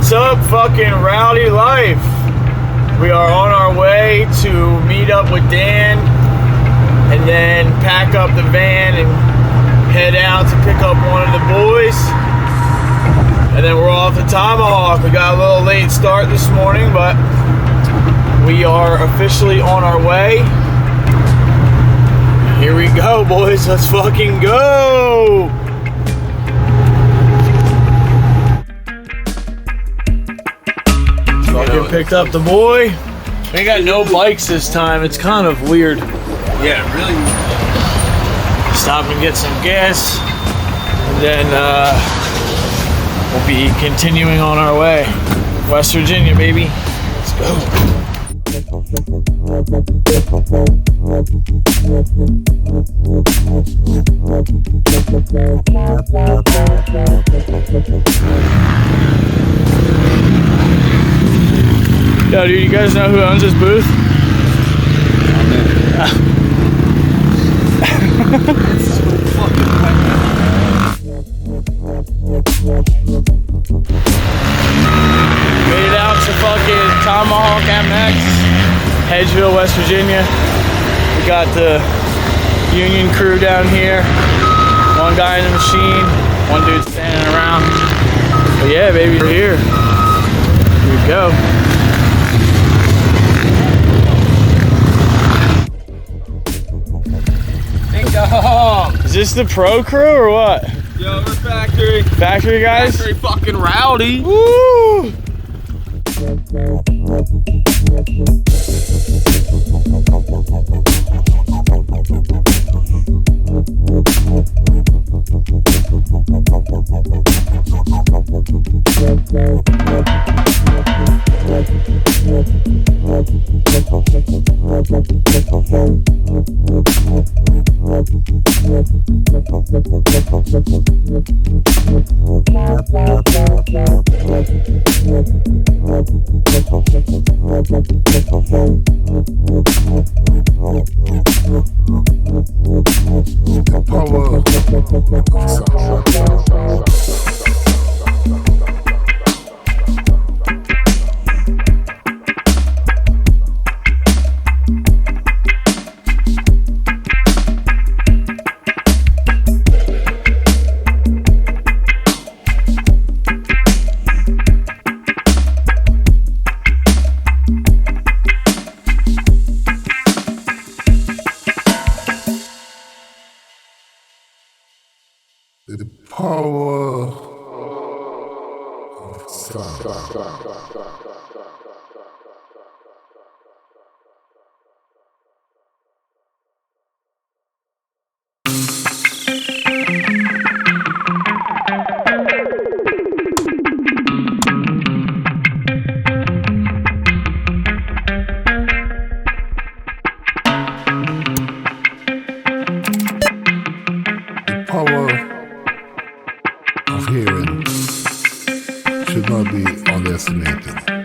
What's up, fucking rowdy life? We are on our way to meet up with Dan and then pack up the van and head out to pick up one of the boys. And then we're off to Tomahawk. We got a little late start this morning, but we are officially on our way. Here we go, boys. Let's fucking go! Fucking picked up the boy. We got no bikes this time. It's kind of weird. Yeah, really. Stop and get some gas, and then we'll be continuing on our way. West Virginia, baby. Let's go. Yo, dude, you guys know who owns this booth? It's so fucking Made it out to fucking Tomahawk MX, Hedgeville, West Virginia. We got the union crew down here. One guy in the machine, one dude standing around. But yeah, baby, we're here. Here we go. Is this the pro crew or what? Yo, we're factory. Factory guys? Factory fucking rowdy. Woo! The power of sound. The power of hearing should not be underestimated.